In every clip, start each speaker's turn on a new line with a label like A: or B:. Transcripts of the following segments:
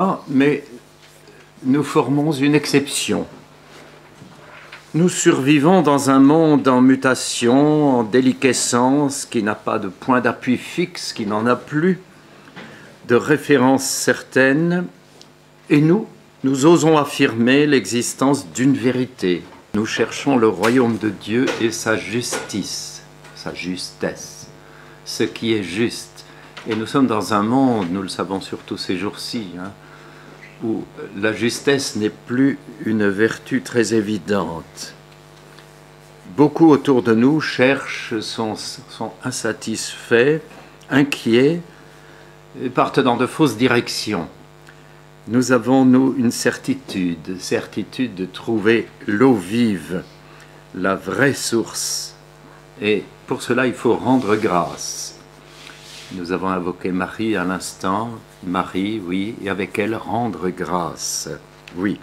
A: Ah, mais nous formons une exception. Nous survivons dans un monde en mutation, en déliquescence, qui n'a pas de point d'appui fixe, qui n'en a plus, de référence certaine, et nous osons affirmer l'existence d'une vérité. Nous cherchons le royaume de Dieu et sa justice, sa justesse, ce qui est juste. Et nous sommes dans un monde, nous le savons surtout ces jours-ci, où la justesse n'est plus une vertu très évidente. Beaucoup autour de nous cherchent, sont insatisfaits, inquiets, et partent dans de fausses directions. Nous avons, nous, une certitude de trouver l'eau vive, la vraie source. Et pour cela, il faut rendre grâce. Nous avons invoqué Marie à l'instant. Marie, oui, et avec elle, rendre grâce. Oui.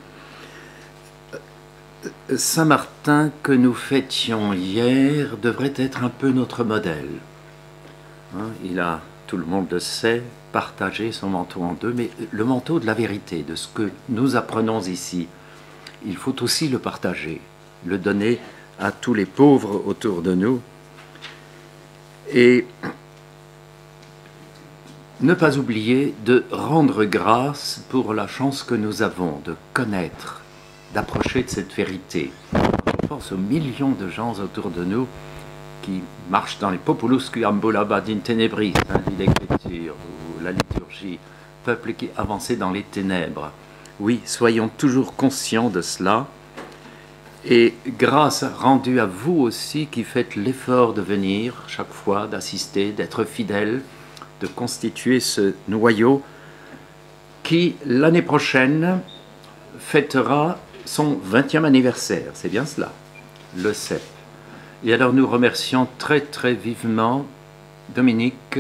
A: Saint-Martin, que nous fêtions hier, devrait être un peu notre modèle. Il a, tout le monde le sait, partagé son manteau en deux, mais le manteau de la vérité, de ce que nous apprenons ici, il faut aussi le partager, le donner à tous les pauvres autour de nous. Et ne pas oublier de rendre grâce pour la chance que nous avons de connaître, d'approcher de cette vérité. On pense aux millions de gens autour de nous qui marchent dans les populus qui ambulabat in tenebris, dit l'Écriture, ou la liturgie, peuple qui avançait dans les ténèbres. Oui, soyons toujours conscients de cela. Et grâce rendue à vous aussi qui faites l'effort de venir chaque fois, d'assister, d'être fidèle, de constituer ce noyau qui, l'année prochaine, fêtera son 20e anniversaire. C'est bien cela, le CEP. Et alors nous remercions très très vivement Dominique,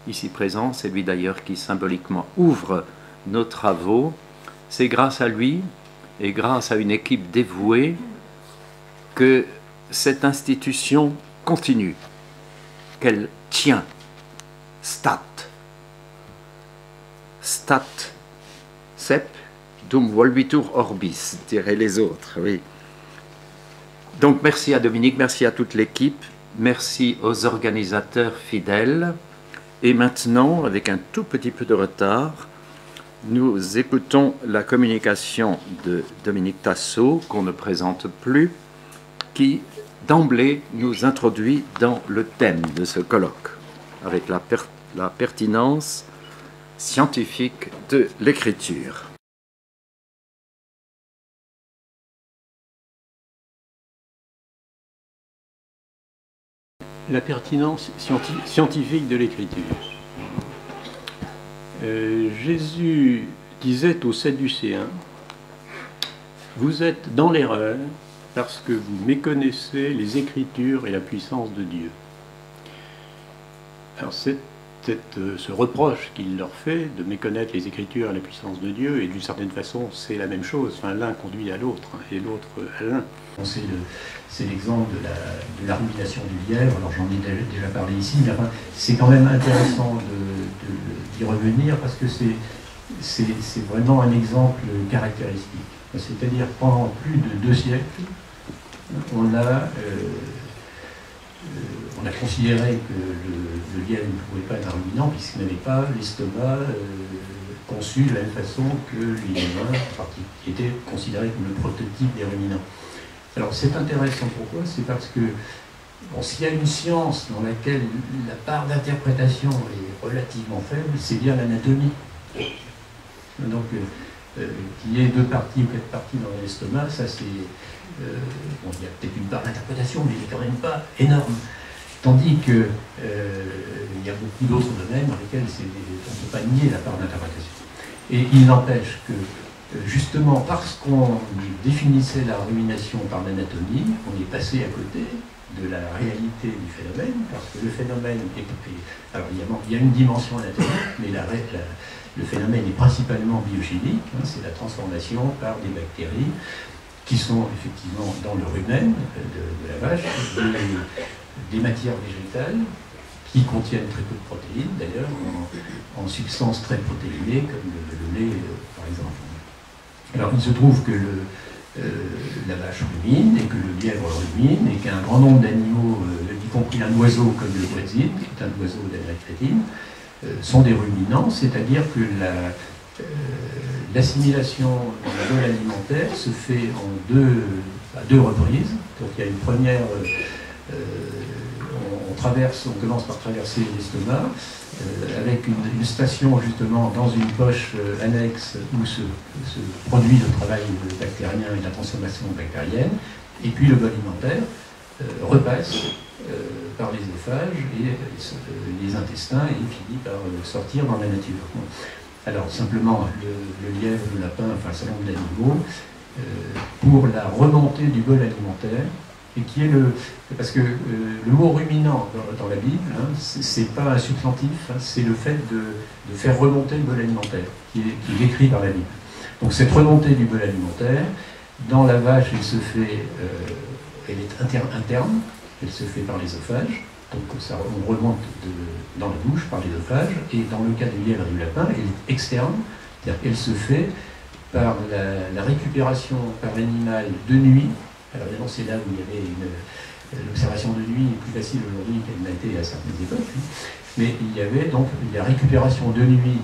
A: ici présent, c'est lui d'ailleurs qui symboliquement ouvre nos travaux. C'est grâce à lui et grâce à une équipe dévouée que cette institution continue, qu'elle tient. Stat, sep, dum volvitur orbis, diraient les autres, oui. Donc merci à Dominique, merci à toute l'équipe, merci aux organisateurs fidèles. Et maintenant, avec un tout petit peu de retard, nous écoutons la communication de Dominique Tassot, qu'on ne présente plus, qui d'emblée nous introduit dans le thème de ce colloque, avec la pertinence scientifique de l'écriture.
B: La pertinence scientifique de l'écriture. Jésus disait aux Sadducéens, « Vous êtes dans l'erreur parce que vous méconnaissez les Écritures et la puissance de Dieu. » Alors ce reproche qu'il leur fait de méconnaître les Écritures et la puissance de Dieu, et d'une certaine façon c'est la même chose, enfin, l'un conduit à l'autre et l'autre à l'un.
C: C'est l'exemple de la rumination du lièvre, alors j'en ai déjà parlé ici, mais enfin, c'est quand même intéressant d'y revenir parce que c'est vraiment un exemple caractéristique. C'est-à-dire pendant plus de 2 siècles, on a considéré que le lièvre ne pouvait pas être un ruminant puisqu'il n'avait pas l'estomac conçu de la même façon que les humains, qui étaient considérés comme le prototype des ruminants. Alors c'est intéressant, pourquoi? C'est parce que s'il y a une science dans laquelle la part d'interprétation est relativement faible, c'est bien l'anatomie. Donc qu'il y ait 2 parties ou 4 parties dans l'estomac, ça c'est... bon, il y a peut-être une part d'interprétation, mais elle n'est quand même pas énorme. Tandis qu'il y a beaucoup d'autres domaines dans lesquels on ne peut pas nier la part d'interprétation. Et il n'empêche que, justement, parce qu'on définissait la rumination par l'anatomie, on est passé à côté de la réalité du phénomène, parce que le phénomène est... Alors, il y a une dimension anatomique, mais le phénomène est principalement biochimique, c'est la transformation par des bactéries qui sont effectivement dans le rumen de la vache, des matières végétales qui contiennent très peu de protéines, d'ailleurs, en substances très protéinées, comme le lait, par exemple. Alors, il se trouve que la vache rumine, et que le lièvre rumine, et qu'un grand nombre d'animaux, y compris un oiseau comme le Brésil, qui est un oiseau d'Amérique latine, sont des ruminants, c'est-à-dire que l'assimilation dans la bol alimentaire se fait à deux reprises. Donc il y a une première, on commence par traverser l'estomac, avec une station justement dans une poche annexe où se produit le travail bactérien et la transformation bactérienne, et puis le bol alimentaire repasse par l'œsophage et les intestins et finit par sortir dans la nature. Alors simplement, le lièvre, le lapin, enfin un certain nombre d'animaux, pour la remontée du bol alimentaire, et qui est parce que le mot ruminant dans la Bible, hein, c'est pas un substantif, hein, c'est le fait de faire remonter le bol alimentaire, qui est décrit par la Bible. Donc cette remontée du bol alimentaire, dans la vache, elle se fait, elle est interne, elle se fait par l'œsophage, donc on remonte dans la bouche par l'œsophage, et dans le cas du lièvre et du lapin, elle est externe, c'est-à-dire qu'elle se fait par la récupération par l'animal de nuit. Alors évidemment, c'est là où il y avait l'observation de nuit est plus facile aujourd'hui qu'elle n'a été à certaines époques, mais il y avait donc la récupération de nuit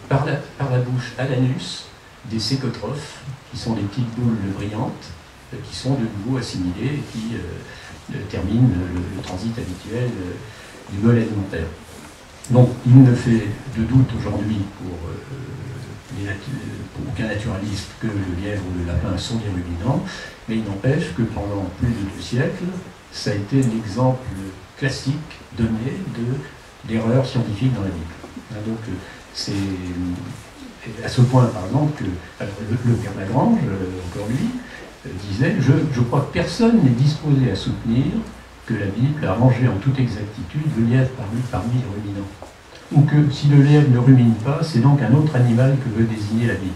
C: par la bouche à l'anus des sécotrophes, qui sont des petites boules brillantes, qui sont de nouveau assimilées et qui terminent le transit habituel du bol alimentaire. Donc il ne fait de doute aujourd'hui pour aucun naturaliste que le lièvre ou le lapin sont des ruminants, mais il n'empêche que pendant plus de 2 siècles, ça a été l'exemple classique donné d'erreurs scientifiques dans la Bible. Donc c'est à ce point, par exemple, que le père Lagrange, encore lui, disait « Je crois que personne n'est disposé à soutenir que la Bible a rangé en toute exactitude le lièvre parmi les ruminants. Ou que si le lièvre ne rumine pas, c'est donc un autre animal que veut désigner la Bible. »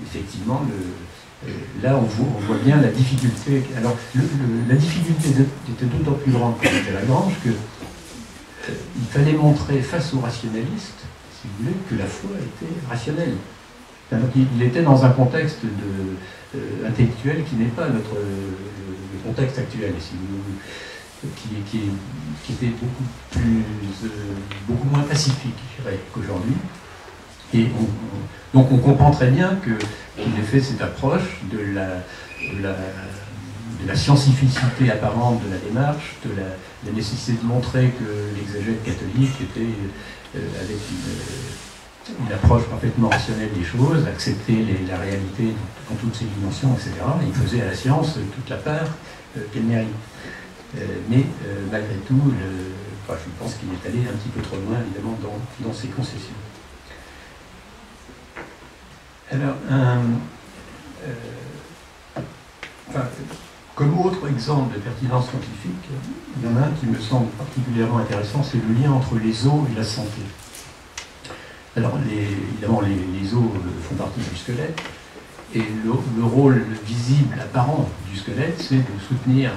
C: Effectivement, là on voit bien la difficulté. Alors la difficulté était d'autant plus grande pour Lagrange que il fallait montrer face aux rationalistes, si vous voulez, que la foi était rationnelle. Donc, il était dans un contexte intellectuel qui n'est pas le contexte actuel, si vous, qui était beaucoup moins pacifique, je dirais, qu'aujourd'hui. Et donc on comprend très bien qu'il ait fait cette approche de la scientificité apparente de la démarche, de la nécessité de montrer que l'exégète catholique était avec une approche parfaitement rationnelle des choses, accepter la réalité dans toutes ses dimensions, etc. Il faisait à la science toute la part qu'elle mérite. Mais malgré tout, je pense qu'il est allé un petit peu trop loin, évidemment, dans ses concessions. Alors, comme autre exemple de pertinence scientifique, il y en a un qui me semble particulièrement intéressant, c'est le lien entre les os et la santé. Alors, évidemment, les os font partie du squelette, et le rôle visible, apparent du squelette, c'est de soutenir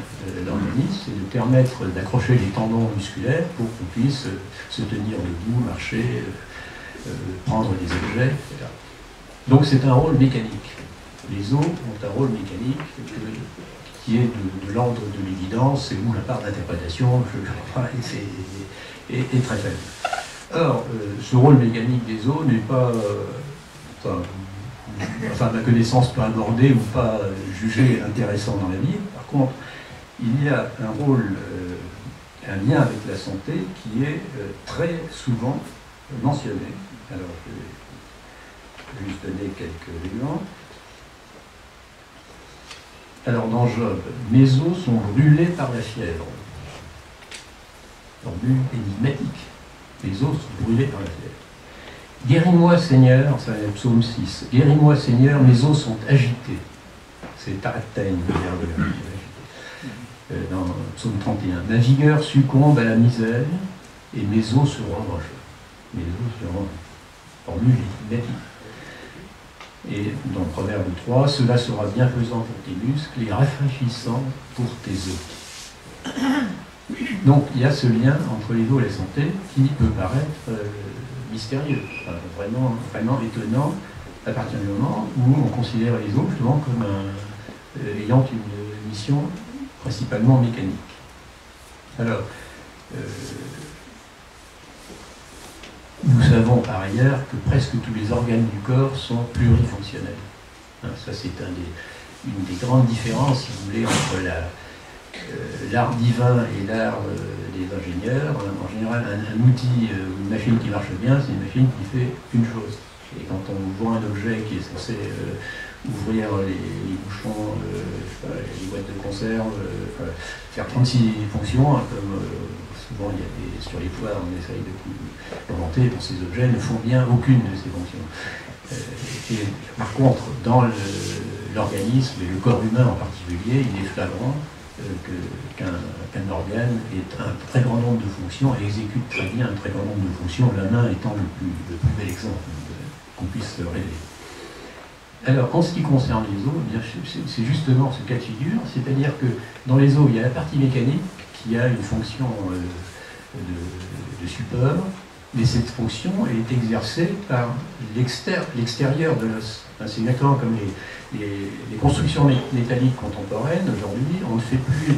C: l'organisme, c'est de permettre d'accrocher les tendons musculaires pour qu'on puisse se tenir debout, marcher, prendre des objets, etc. Donc c'est un rôle mécanique. Les os ont un rôle mécanique qui est de l'ordre de l'évidence et où la part d'interprétation est très faible. Or, ce rôle mécanique des os n'est pas, à ma connaissance, pas abordé ou pas jugé intéressant dans la vie. Par contre, il y a un rôle, un lien avec la santé qui est très souvent mentionné. Alors, je vais juste donner quelques exemples. Alors, dans Job, mes os sont brûlés par la fièvre. Formule énigmatique. Les os sont brûlés par la fièvre. Guéris-moi, Seigneur, c'est le psaume 6. Guéris-moi, Seigneur, mes os sont agités. C'est Taraktène, le verbe agité. Dans le psaume 31. Ma vigueur succombe à la misère et mes os se rongent. Mes os se rongent. Formule énigmatique. Et dans le proverbe 3, cela sera bienfaisant pour tes muscles et rafraîchissant pour tes os. Donc il y a ce lien entre les os et la santé qui peut paraître mystérieux, enfin, vraiment étonnant à partir du moment où on considère les os justement comme ayant une mission principalement mécanique. Alors, nous savons par ailleurs que presque tous les organes du corps sont plurifonctionnels. Hein, ça c'est une des grandes différences, si vous voulez, entre l'art divin et l'art des ingénieurs. En général, un outil, une machine qui marche bien, c'est une machine qui fait une chose. Et quand on voit un objet qui est censé ouvrir les bouchons, les boîtes de conserve, faire 36 fonctions, hein, comme souvent il y a sur les foires, on essaye de commenter, ces objets ne font bien aucune de ces fonctions. Et par contre, dans l'organisme et le corps humain en particulier, il est flagrant qu'un organe ait un très grand nombre de fonctions et exécute très bien un très grand nombre de fonctions, la main étant le plus bel exemple qu'on puisse rêver. Alors, en ce qui concerne les os, c'est justement ce cas de figure, c'est-à-dire que dans les os, il y a la partie mécanique qui a une fonction de support, mais cette fonction est exercée par l'extérieur de l'os. C'est exactement comme les constructions métalliques contemporaines. Aujourd'hui, on ne fait plus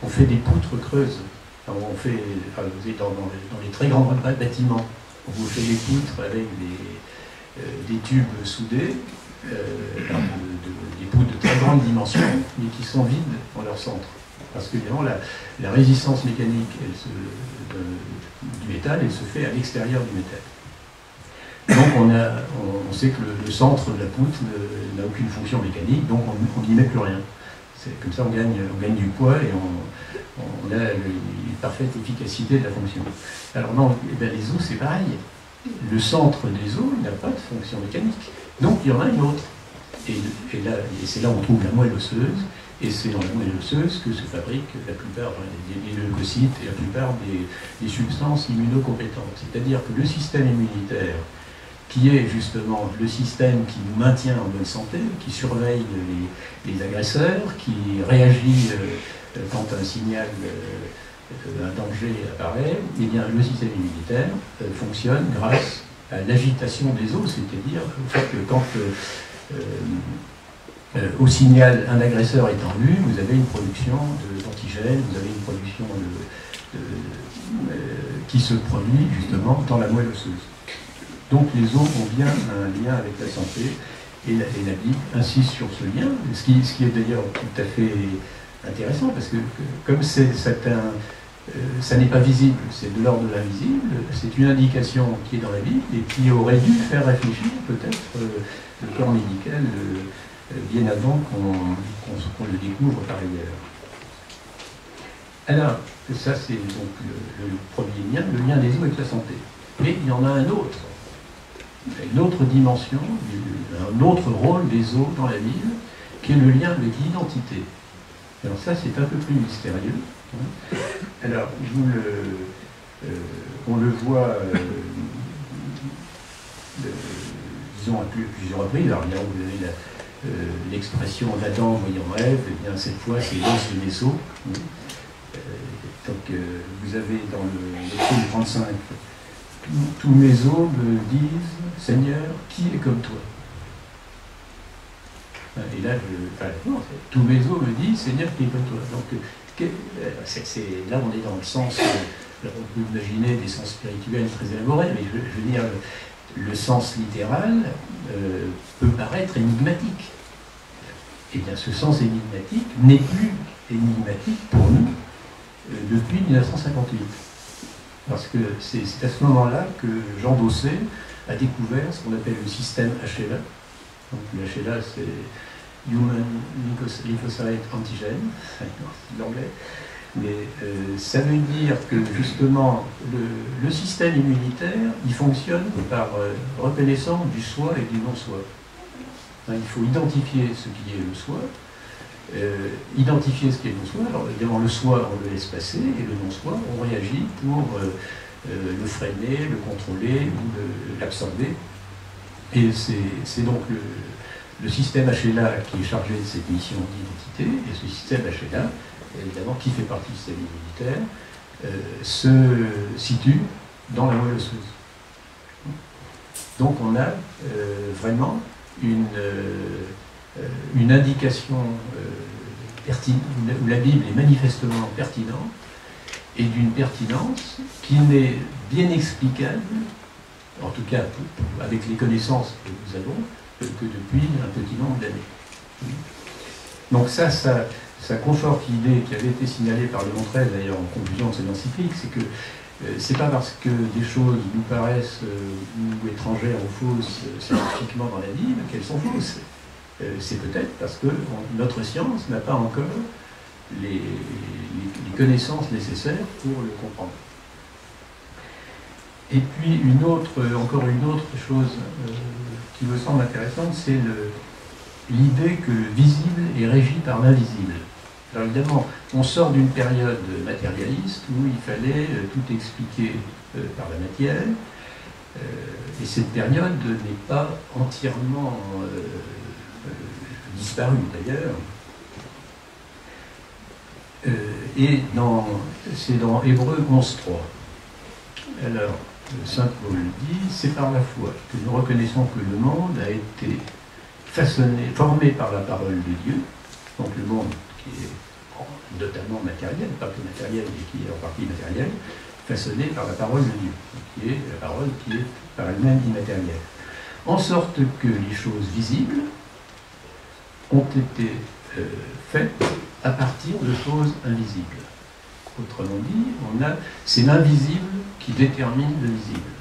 C: on fait des poutres creuses. Alors, vous êtes dans les très grands bâtiments, on vous fait des poutres avec des tubes soudés, des poutres de très grande dimension, mais qui sont vides dans leur centre. Parce que évidemment, la résistance mécanique du métal, elle se fait à l'extérieur du métal. Donc on sait que le centre de la poutre n'a aucune fonction mécanique, donc on n'y met plus rien. Comme ça on gagne du poids et on a une parfaite efficacité de la fonction. Alors non, les os c'est pareil. Le centre des os n'a pas de fonction mécanique. Donc il y en a une autre. Et c'est là où on trouve la moelle osseuse, et c'est dans la moelle osseuse que se fabriquent la plupart des leucocytes et la plupart des substances immunocompétentes. C'est-à-dire que le système immunitaire, qui est justement le système qui nous maintient en bonne santé, qui surveille les agresseurs, qui réagit quand un signal un danger apparaît, eh bien le système immunitaire fonctionne grâce à l'agitation des os, c'est-à-dire au fait que quand au signal un agresseur est en vue, vous avez une production d'antigènes, vous avez une production qui se produit justement dans la moelle osseuse. Donc les os ont bien un lien avec la santé, et la Bible insiste sur ce lien, ce qui est d'ailleurs tout à fait intéressant, parce que comme ça n'est pas visible, c'est de l'ordre de l'invisible, c'est une indication qui est dans la Bible et qui aurait dû faire réfléchir peut-être le corps médical bien avant qu'on le découvre par ailleurs. Alors, ça c'est donc le premier lien, le lien des os avec la santé. Mais il y en a un autre. Une autre dimension, un autre rôle des os dans la Bible, qui est le lien avec l'identité. Alors ça, c'est un peu plus mystérieux. Alors, on le voit, disons, à plusieurs reprises. Alors, là, vous avez l'expression d'Adam voyant Ève, et bien cette fois, c'est l'os de mes os. Donc, vous avez dans le psaume 35, tous mes os me disent, Seigneur, qui est comme toi? Et là, tous mes os me disent, Seigneur, qui est comme toi. Donc, là, on est dans le sens, on peut imaginer des sens spirituels très élaborés, mais je veux dire, le sens littéral peut paraître énigmatique. Et bien, ce sens énigmatique n'est plus énigmatique pour nous depuis 1958. Parce que c'est à ce moment-là que Jean Dosset a découvert ce qu'on appelle le système HLA. Donc le HLA, c'est Human Lymphocyte Antigen, c'est l'anglais. Mais ça veut dire que justement, le système immunitaire, il fonctionne par reconnaissance du soi et du non-soi. Il faut identifier ce qui est le soi, identifier ce qui est le non-soi. Alors évidemment, le soi, on le laisse passer, et le non-soi, on réagit pour le freiner, le contrôler ou l'absorber. Et c'est donc le système HLA qui est chargé de cette mission d'identité, et ce système HLA, évidemment, qui fait partie du système immunitaire, se situe dans la moelle osseuse. Donc on a vraiment une indication pertinente, où la Bible est manifestement pertinente, et d'une pertinence qui n'est bien explicable, en tout cas avec les connaissances que nous avons, que depuis un petit nombre d'années. Donc ça conforte l'idée qui avait été signalée par Léon XIII, d'ailleurs en conclusion de cette encyclique, c'est que c'est pas parce que des choses nous paraissent ou étrangères ou fausses scientifiquement dans la Bible qu'elles sont fausses. C'est peut-être parce que notre science n'a pas encore les connaissances nécessaires pour le comprendre. Et puis encore une autre chose qui me semble intéressante, c'est l'idée que le visible est régi par l'invisible. Alors évidemment, on sort d'une période matérialiste où il fallait tout expliquer par la matière, et cette période n'est pas entièrement disparue d'ailleurs. Et c'est dans Hébreux 11.3. Alors, Saint Paul dit, c'est par la foi que nous reconnaissons que le monde a été formé par la parole de Dieu, donc le monde qui est notamment matériel, pas que matériel, mais qui est en partie matériel, façonné par la parole de Dieu, qui est la parole qui est par elle-même immatérielle. En sorte que les choses visibles ont été faites à partir de choses invisibles. Autrement dit, c'est l'invisible qui détermine le visible.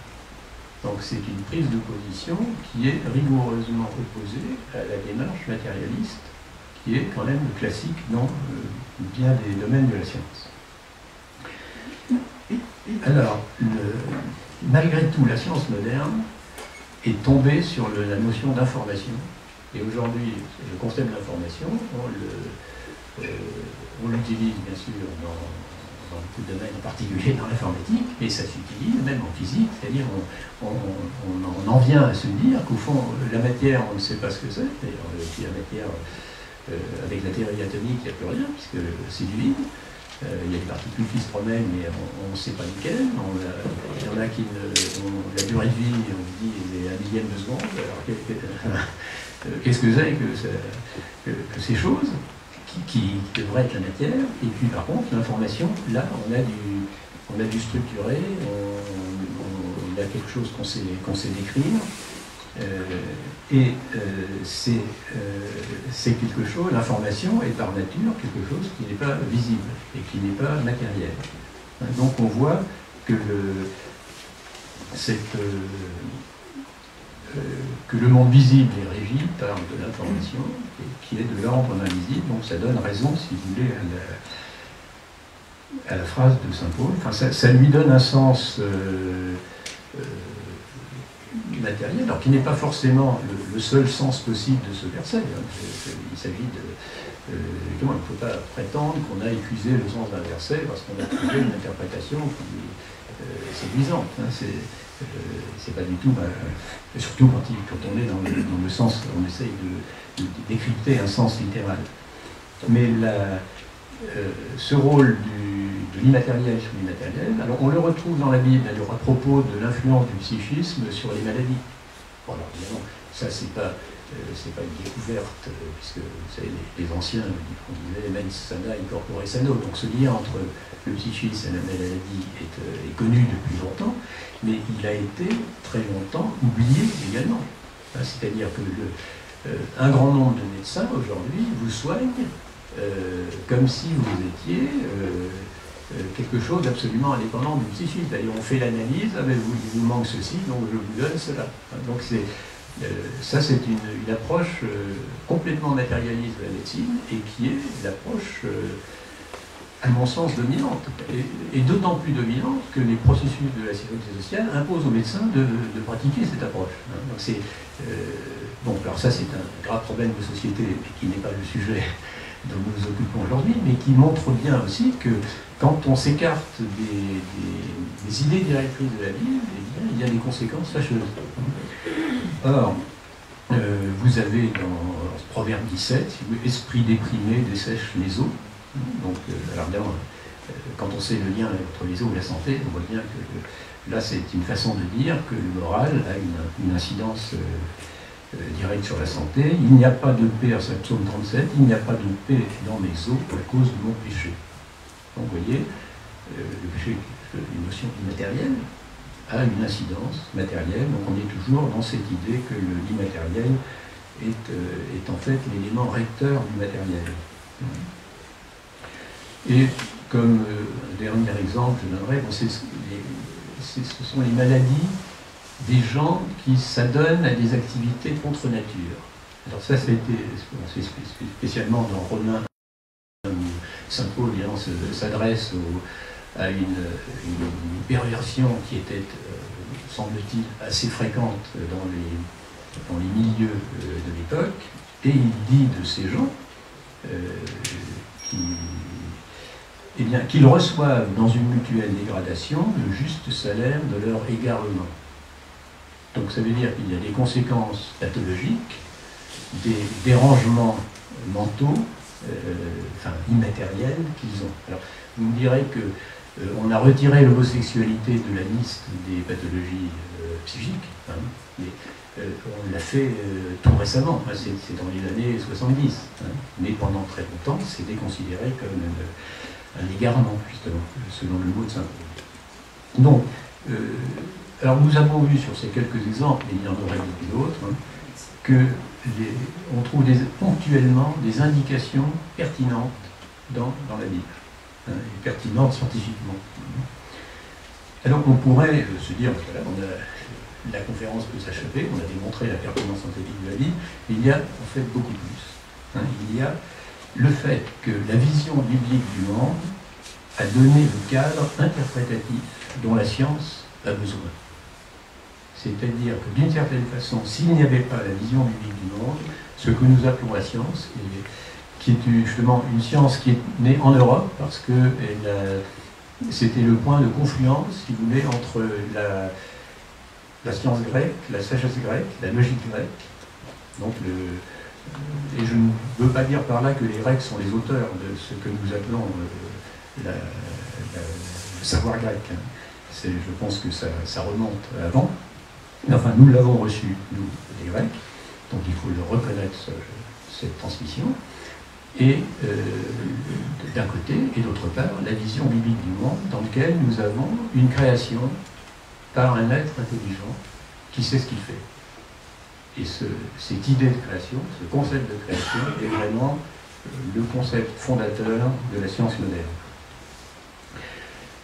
C: Donc c'est une prise de position qui est rigoureusement opposée à la démarche matérialiste, qui est quand même classique dans bien des domaines de la science. Alors, malgré tout, la science moderne est tombée sur la notion d'information. Et aujourd'hui, le concept d'information, on l'utilise bien sûr dans beaucoup de domaines, en particulier dans l'informatique, mais ça s'utilise même en physique, c'est-à-dire on en vient à se dire qu'au fond, la matière, on ne sait pas ce que c'est, et la matière, avec la théorie atomique, il n'y a plus rien, puisque c'est du vide. Il y a des particules qui se promènent, mais on ne sait pas lesquelles. Il y en a qui la durée de vie, on dit, est 1 millième de seconde. Alors, qu'est-ce que c'est que ces choses qui devraient être la matière? Et puis, par contre, l'information, là, on a dû structurer, il y a quelque chose qu'on sait décrire. C'est quelque chose, l'information est par nature quelque chose qui n'est pas visible et qui n'est pas matériel. Donc on voit que le monde visible est régi par de l'information qui est de l'ordre de l'invisible, donc ça donne raison, si vous voulez, à la phrase de Saint Paul. Enfin, ça lui donne un sens matériel, alors qui n'est pas forcément le seul sens possible de ce verset. Il s'agit de... il ne faut pas prétendre qu'on a épuisé le sens d'un verset parce qu'on a trouvé une interprétation qui est séduisante. C'est pas du tout... surtout quand on est dans le sens, on essaye de décrypter un sens littéral. Mais ce rôle de l'immatériel sur l'immatériel, alors on le retrouve dans la Bible, d'ailleurs, à propos de l'influence du psychisme sur les maladies. Bon, alors évidemment, ça c'est pas une découverte, puisque vous savez, les anciens, on disait mens sana in corpore sano, donc ce lien entre le psychisme et la maladie est connu depuis longtemps, mais il a été très longtemps oublié également. C'est-à-dire que un grand nombre de médecins aujourd'hui vous soignent comme si vous étiez quelque chose d'absolument indépendant du psychisme. D'ailleurs, on fait l'analyse, il vous manque ceci, donc je vous donne cela. Donc ça, c'est une approche complètement matérialiste de la médecine et qui est l'approche, à mon sens, dominante. Et d'autant plus dominante que les processus de la sécurité sociale imposent aux médecins de pratiquer cette approche. Donc bon, alors ça, c'est un grave problème de société qui n'est pas le sujet dont nous nous occupons aujourd'hui, mais qui montre bien aussi que quand on s'écarte des idées directrices de la Bible, eh bien, il y a des conséquences fâcheuses. Or, Vous avez dans Proverbe 17, esprit déprimé dessèche les eaux. Donc, alors bien, quand on sait le lien entre les eaux et la santé, on voit bien que là, c'est une façon de dire que le moral a une incidence directe sur la santé. Il n'y a pas de paix, à psaume 37, il n'y a pas de paix dans mes eaux à cause de mon péché. Donc, vous voyez, le péché, une notion immatérielle, a une incidence matérielle. Donc, on est toujours dans cette idée que l'immatériel est en fait l'élément recteur du matériel. Et comme dernier exemple, je donnerais, ce sont les maladies des gens qui s'adonnent à des activités contre nature. Alors ça, c'est spécialement dans Romains, où saint Paul s'adresse à une perversion qui était, semble-t-il, assez fréquente dans les milieux de l'époque, et il dit de ces gens qu'ils reçoivent dans une mutuelle dégradation le juste salaire de leur égarement. Donc ça veut dire qu'il y a des conséquences pathologiques, des dérangements mentaux, immatériels qu'ils ont. Alors, vous me direz qu'on a retiré l'homosexualité de la liste des pathologies psychiques, mais on l'a fait tout récemment, c'est dans les années 70, mais pendant très longtemps, c'était considéré comme un égarement, justement, selon le mot de saint Paul. Donc, alors nous avons vu sur ces quelques exemples, et il y en aurait beaucoup d'autres, on trouve ponctuellement des indications pertinentes dans la Bible, et pertinentes scientifiquement. Alors qu'on pourrait se dire, voilà, la conférence peut s'achever, on a démontré la pertinence scientifique de la Bible, mais il y a en fait beaucoup plus. Il y a le fait que la vision biblique du monde a donné le cadre interprétatif dont la science a besoin. C'est-à-dire que d'une certaine façon, s'il n'y avait pas la vision biblique du monde, ce que nous appelons la science, qui est justement une science qui est née en Europe, parce que c'était le point de confluence, si vous voulez, entre la science grecque, la sagesse grecque, la logique grecque. Donc et je ne veux pas dire par là que les Grecs sont les auteurs de ce que nous appelons le savoir grec. Je pense que ça remonte avant. Mais enfin, nous l'avons reçu, nous, les Grecs, donc il faut le reconnaître, cette transmission. Et d'un côté, et d'autre part, la vision biblique du monde, dans lequel nous avons une création par un être intelligent qui sait ce qu'il fait. Et cette idée de création, ce concept de création, est vraiment le concept fondateur de la science moderne.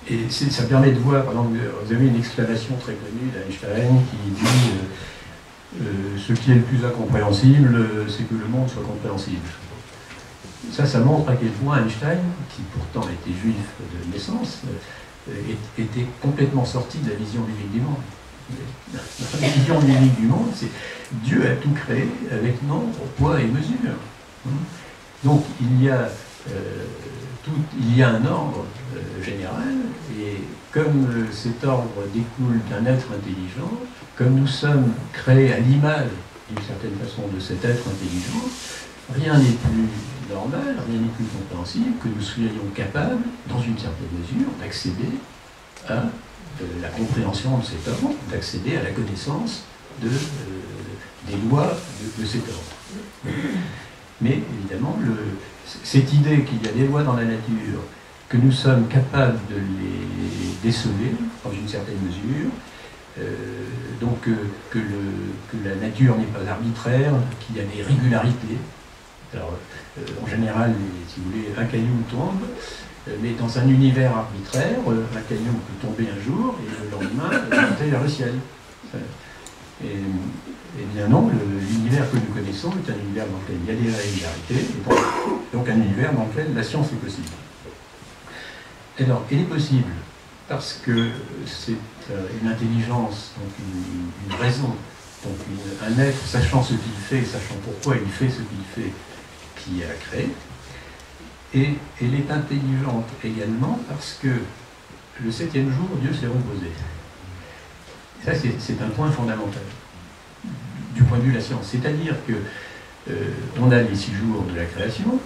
C: Et ça permet de voir, par exemple, vous avez une exclamation très connue d'Einstein qui dit ce qui est le plus incompréhensible, c'est que le monde soit compréhensible. Ça montre à quel point Einstein, qui pourtant était juif de naissance, était complètement sorti de la vision biblique du monde. La vision biblique du monde, c'est Dieu a tout créé avec nombre, poids et mesure. Donc il y a un ordre général, et comme cet ordre découle d'un être intelligent, comme nous sommes créés à l'image, d'une certaine façon, de cet être intelligent, rien n'est plus normal, rien n'est plus compréhensible que nous soyons capables, dans une certaine mesure, d'accéder à la compréhension de cet ordre, d'accéder à la connaissance des lois de cet ordre. Mais évidemment, cette idée qu'il y a des lois dans la nature, que nous sommes capables de les déceler dans une certaine mesure, donc que la nature n'est pas arbitraire, qu'il y a des régularités. Alors, en général, si vous voulez, un caillou tombe, mais dans un univers arbitraire, un caillou peut tomber un jour et le lendemain monter vers le ciel. Eh bien non, l'univers que nous connaissons est un univers dans lequel il y a des régularités, et donc un univers dans lequel la science est possible. Alors, elle est possible parce que c'est une intelligence, donc une raison, donc un être sachant ce qu'il fait, sachant pourquoi il fait ce qu'il fait, qui a créé. Et elle est intelligente également parce que le 7e jour, Dieu s'est reposé. Ça, c'est un point fondamental. du point de vue de la science. C'est-à-dire que on a les 6 jours de la création,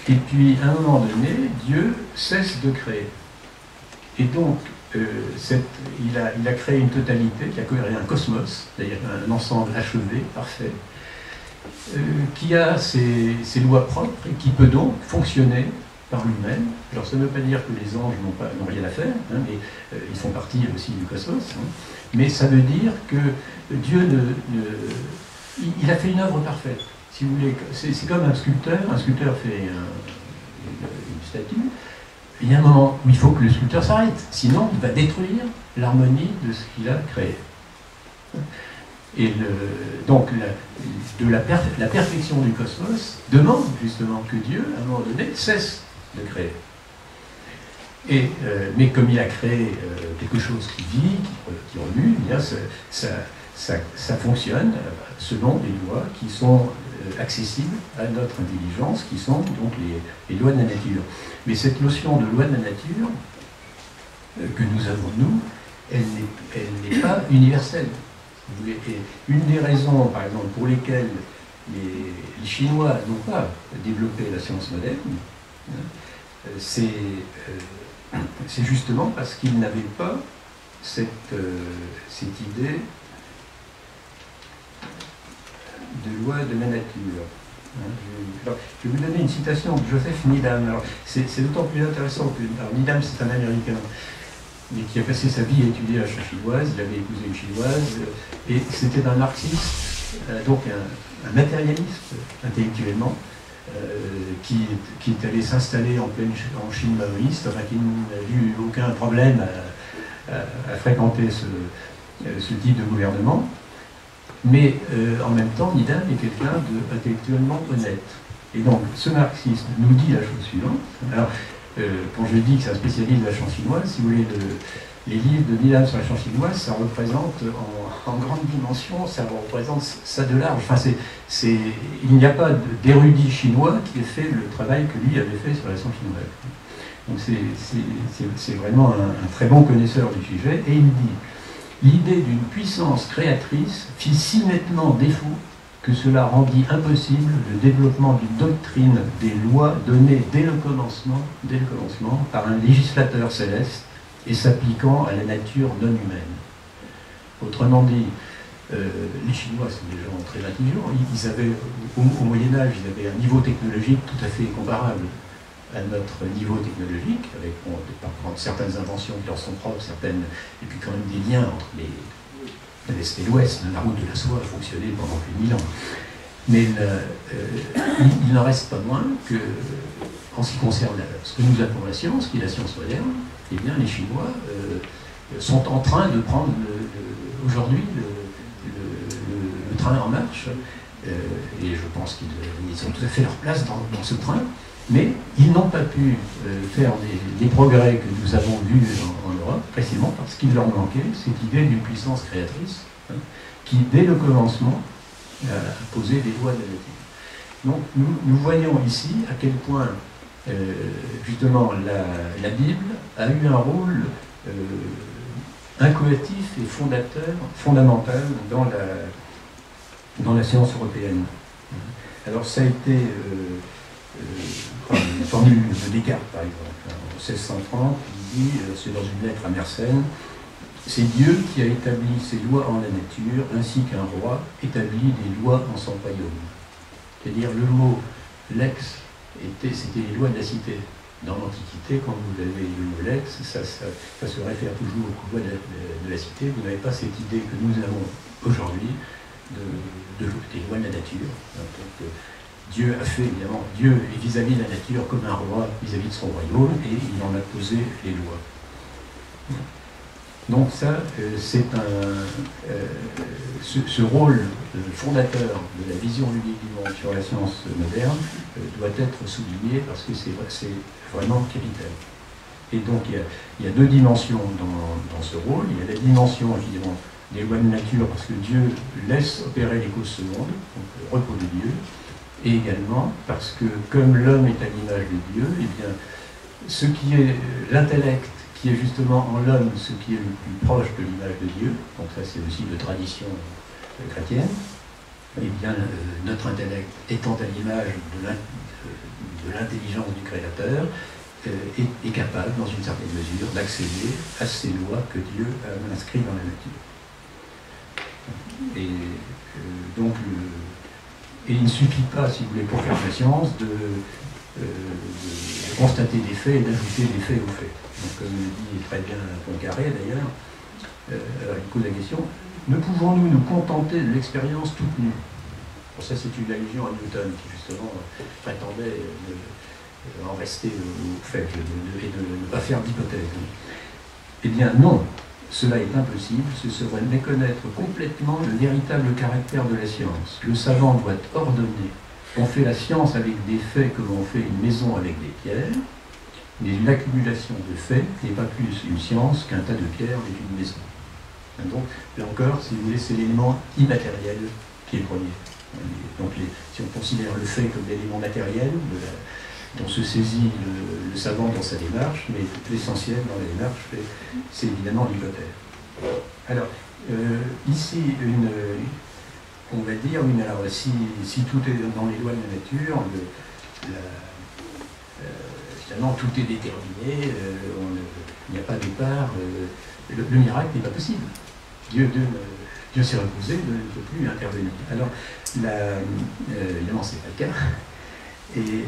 C: et puis à un moment donné, Dieu cesse de créer. Et donc, il a créé une totalité qui a créé un cosmos, c'est-à-dire un ensemble achevé, parfait, qui a ses lois propres et qui peut donc fonctionner par lui-même. Alors ça ne veut pas dire que les anges n'ont rien à faire, hein, mais ils font partie aussi du cosmos, hein, mais ça veut dire que Dieu il a fait une œuvre parfaite. Si vous voulez, c'est comme un sculpteur fait une statue, il y a un moment où il faut que le sculpteur s'arrête, sinon il va détruire l'harmonie de ce qu'il a créé. Et donc la perfection du cosmos demande justement que Dieu, à un moment donné, cesse de créer. Mais comme il a créé quelque chose qui vit, qui remue, eh bien ça fonctionne selon des lois qui sont accessibles à notre intelligence, qui sont donc les lois de la nature. Mais cette notion de loi de la nature que nous avons, nous, elle n'est pas universelle. Et une des raisons, par exemple, pour lesquelles les Chinois n'ont pas développé la science moderne, c'est justement parce qu'ils n'avaient pas cette idée de loi de la nature. Alors, je vais vous donner une citation de Joseph Needham. C'est d'autant plus intéressant que Needham, c'est un Américain, mais qui a passé sa vie à étudier la science chinoise. Il avait épousé une chinoise, et c'était un marxiste, donc un matérialiste intellectuellement, qui est allé s'installer en Chine maoïste, enfin, qui n'a eu aucun problème à fréquenter ce type de gouvernement. Mais en même temps, Needham est quelqu'un d'intellectuellement honnête. Et donc, ce marxiste nous dit la chose suivante. Alors, quand je dis que c'est un spécialiste de la science chinoise, si vous voulez, les livres de Needham sur la science chinoise, ça représente en grande dimension, ça représente ça de large. Enfin, il n'y a pas d'érudit chinois qui ait fait le travail que lui avait fait sur la science chinoise. Donc c'est vraiment un très bon connaisseur du sujet, et il dit: l'idée d'une puissance créatrice fit si nettement défaut que cela rendit impossible le développement d'une doctrine des lois données dès le commencement par un législateur céleste et s'appliquant à la nature non humaine. Autrement dit, les Chinois sont des gens très intelligents. Ils avaient, au Moyen-Âge, ils avaient un niveau technologique tout à fait comparable à notre niveau technologique, avec certaines inventions qui leur sont propres, certaines, et puis quand même des liens entre l'Est et l'Ouest. La route de la soie a fonctionné pendant plus de 1000 ans. Mais il n'en reste pas moins que, en ce qui concerne ce que nous appelons la science, qui est la science moderne, eh bien les Chinois sont en train de prendre aujourd'hui le train en marche, et je pense qu'ils ont tout à fait leur place dans ce train. Mais ils n'ont pas pu faire les progrès que nous avons vus en Europe, précisément parce qu'il leur manquait cette idée d'une puissance créatrice, hein, qui, dès le commencement, a posé des lois de la nature. Donc nous voyons ici à quel point, justement, la Bible a eu un rôle incoatif et fondamental dans la science européenne. Alors ça a été... une formule de Descartes, par exemple. En 1630, il dit, c'est dans une lettre à Mersenne, c'est Dieu qui a établi ses lois en la nature, ainsi qu'un roi établit des lois en son royaume. C'est-à-dire, le mot lex, c'était les lois de la cité. Dans l'Antiquité, quand vous avez le mot lex, ça se réfère toujours aux lois de la cité. Vous n'avez pas cette idée que nous avons aujourd'hui des lois de la nature. Donc, Dieu a fait, évidemment, Dieu est vis-à-vis de la nature comme un roi vis-à-vis de son royaume, et il en a posé les lois. Donc ça, c'est ce rôle fondateur de la vision ludique du monde sur la science moderne doit être souligné parce que c'est vraiment capital. Et donc il y a deux dimensions dans ce rôle. Il y a la dimension, évidemment, des lois de nature, parce que Dieu laisse opérer les causes secondes, donc le repos de Dieu. Et également parce que, comme l'homme est à l'image de Dieu, eh bien, ce qui est l'intellect, qui est justement en l'homme ce qui est le plus proche de l'image de Dieu, donc ça c'est aussi de tradition chrétienne, eh bien, notre intellect étant à l'image de l'intelligence du Créateur, est capable, dans une certaine mesure, d'accéder à ces lois que Dieu a inscrites dans la nature. Et donc, il ne suffit pas, si vous voulez, pour faire la science, de constater des faits et d'ajouter des faits aux faits. Donc, comme le dit très bien Poincaré, d'ailleurs, il pose la question, ne pouvons-nous nous contenter de l'expérience toute nue? Pour ça, c'est une allusion à Newton, qui justement prétendait en rester au fait et de ne pas faire d'hypothèse. Eh bien, non, cela est impossible, ce serait méconnaître complètement le véritable caractère de la science. Le savant doit ordonner. On fait la science avec des faits comme on fait une maison avec des pierres, mais une accumulation de faits n'est pas plus une science qu'un tas de pierres est une maison. Donc, là encore, si vous voulez, c'est l'élément immatériel qui est le premier. Donc, si on considère le fait comme l'élément matériel dont se saisit le savant dans sa démarche, mais l'essentiel dans la démarche, c'est évidemment l'hypothèse. Alors, ici, on va dire, alors, si tout est dans les lois de la nature, finalement, tout est déterminé, il n'y a pas de part, le miracle n'est pas possible. Dieu s'est reposé, ne peut plus intervenir. Alors, évidemment, ce n'est pas le cas. Et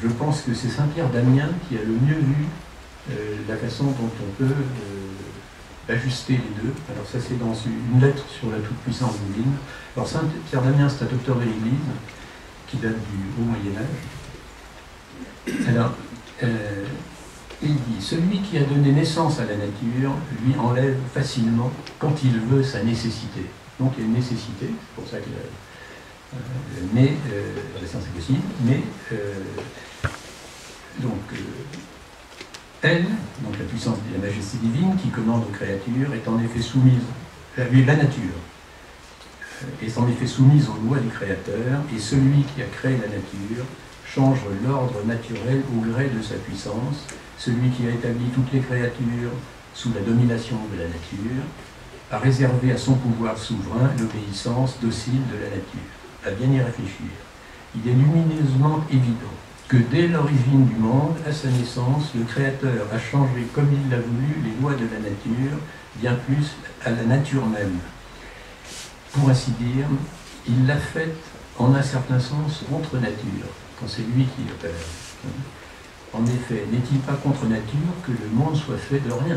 C: je pense que c'est Saint-Pierre d'Amiens qui a le mieux vu la façon dont on peut ajuster les deux. Alors ça, c'est dans une lettre sur la toute-puissance divine. Alors Saint-Pierre d'Amiens, c'est un docteur de l'Église qui date du Haut Moyen-Âge. Alors, il dit, celui qui a donné naissance à la nature lui enlève facilement, quand il veut, sa nécessité. Donc il y a une nécessité, c'est pour ça que la science est possible, mais elle, donc la puissance de la majesté divine qui commande aux créatures, est en effet soumise, la nature est en effet soumise aux lois du Créateur, et celui qui a créé la nature change l'ordre naturel au gré de sa puissance. Celui qui a établi toutes les créatures sous la domination de la nature a réservé à son pouvoir souverain l'obéissance docile de la nature. À bien y réfléchir, il est lumineusement évident que dès l'origine du monde, à sa naissance, le Créateur a changé comme il l'a voulu les lois de la nature, bien plus à la nature même. Pour ainsi dire, il l'a faite en un certain sens contre nature, quand c'est lui qui opère. En effet, n'est-il pas contre nature que le monde soit fait de rien?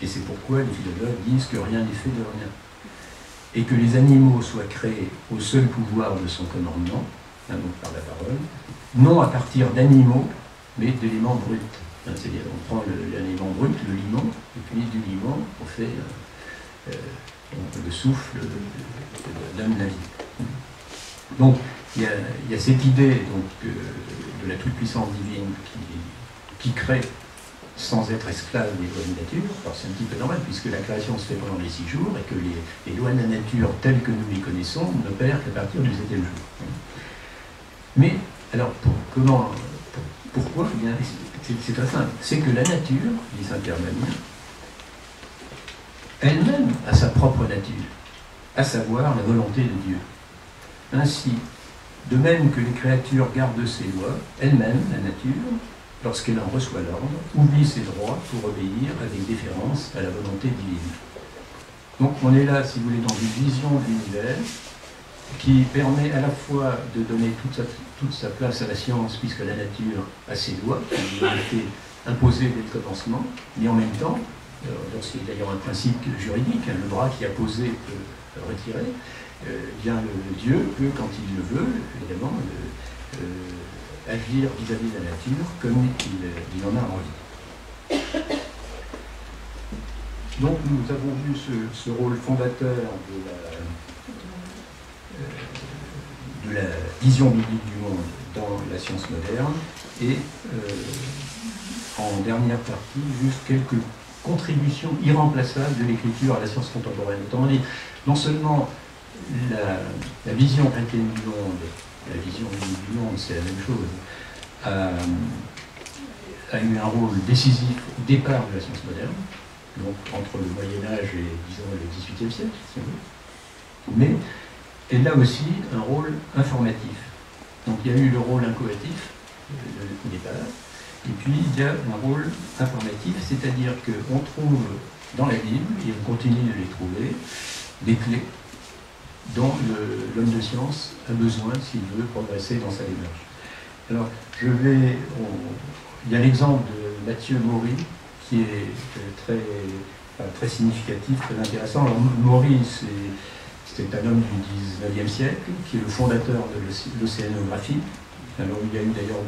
C: Et c'est pourquoi les philosophes disent que rien n'est fait de rien. Et que les animaux soient créés au seul pouvoir de son commandement, donc par la parole, non à partir d'animaux, mais d'éléments bruts. C'est-à-dire, on prend l'élément brut, le limon, et puis du limon, on fait le souffle donne la vie. Donc, il y a cette idée de la toute-puissance divine qui crée sans être esclave des lois de la nature. Alors c'est un petit peu normal, puisque la création se fait pendant les 6 jours, et que les lois de la nature, telles que nous les connaissons, n'opèrent qu'à partir du 7e jour. Mais, alors, pourquoi? Eh bien, c'est très simple. C'est que la nature, dit Saint-Pierre d'Amiens, elle-même a sa propre nature, à savoir la volonté de Dieu. Ainsi, de même que les créatures gardent ses lois, elle-même, la nature, lorsqu'elle en reçoit l'ordre, oublie ses droits pour obéir avec déférence à la volonté divine. Donc on est là, si vous voulez, dans une vision de l'univers qui permet à la fois de donner toute sa place à la science, puisque la nature a ses lois, qui lui ont été imposées dès le commencement, mais en même temps, c'est d'ailleurs un principe juridique, le bras qui a posé peut retirer, bien le Dieu peut, quand il le veut, évidemment, agir vis-à-vis de la nature comme il en a envie. Donc nous avons vu ce rôle fondateur de la vision biblique du monde dans la science moderne, et en dernière partie, juste quelques contributions irremplaçables de l'écriture à la science contemporaine. Autrement dit, non seulement la vision chrétienne du monde, la vision du monde, c'est la même chose, a eu un rôle décisif au départ de la science moderne, donc entre le Moyen-Âge et, disons, le XVIIIe siècle, si on veut. Mais et là aussi un rôle informatif. Donc il y a eu le rôle inchoatif au départ, et puis il y a un rôle informatif, c'est-à-dire qu'on trouve dans la Bible, et on continue de les trouver, des clés dont l'homme de science a besoin s'il veut progresser dans sa démarche. Alors, il y a l'exemple de Mathieu Maury, qui est très significatif, très intéressant. Alors, Maury, c'est un homme du 19e siècle, qui est le fondateur de l'océanographie. Alors, il y a eu d'ailleurs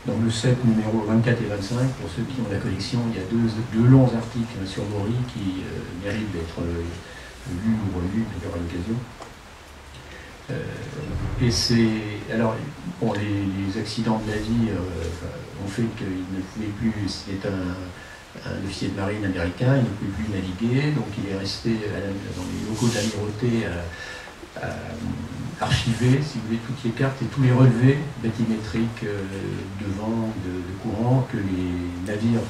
C: dans le set numéro 24 et 25, pour ceux qui ont la collection, il y a deux longs articles sur Maury qui méritent d'être lus ou relus, d'ailleurs à l'occasion. Et c'est. Alors, bon, les accidents de la vie ont fait qu'il ne pouvait plus. C'était un officier de marine américain, il ne pouvait plus naviguer, donc il est resté dans les locaux de l'amirauté à archiver, si vous voulez, toutes les cartes et tous les relevés bathymétriques de vent, de courant que les navires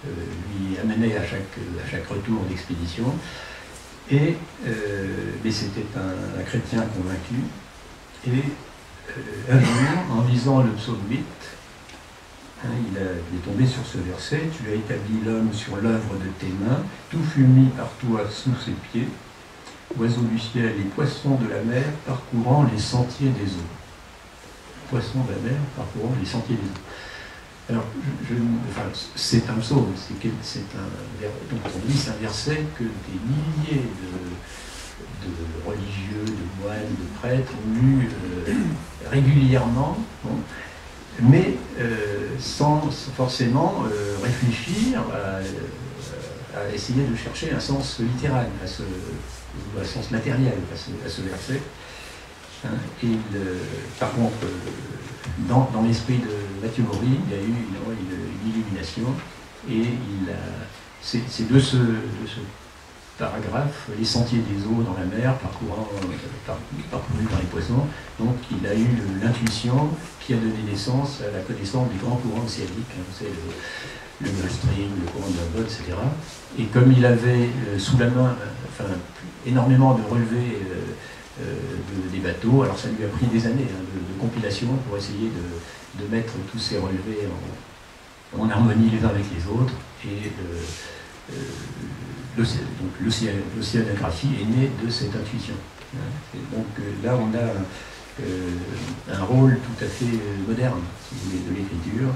C: lui amenaient à chaque retour d'expédition. Mais c'était un chrétien convaincu. Et un jour, en lisant le psaume 8, il est tombé sur ce verset: « Tu as établi l'homme sur l'œuvre de tes mains, tout fut mis par toi sous ses pieds, oiseaux du ciel et poissons de la mer parcourant les sentiers des eaux. » Poissons de la mer parcourant les sentiers des eaux. Alors, c'est un psaume, donc on dit c'est un verset que des milliers de religieux, de moines, de prêtres ont lu régulièrement, bon, mais sans forcément réfléchir à essayer de chercher un sens littéral, un sens matériel à ce verset. Par contre, dans l'esprit de Mathieu Maury, il y a eu une illumination, et c'est de ce paragraphe, les sentiers des eaux dans la mer, parcourus par les poissons. Donc il a eu l'intuition qui a donné naissance à la connaissance des grands courants océaniques, c'est le Gulf Stream, le courant de la Botte, etc. Et comme il avait sous la main énormément de relevés des bateaux, alors ça lui a pris des années de compilation pour essayer de mettre tous ces relevés en harmonie les uns avec les autres, et l'océanographie est née de cette intuition. Et donc là on a un rôle tout à fait moderne, si vous voulez, de l'écriture,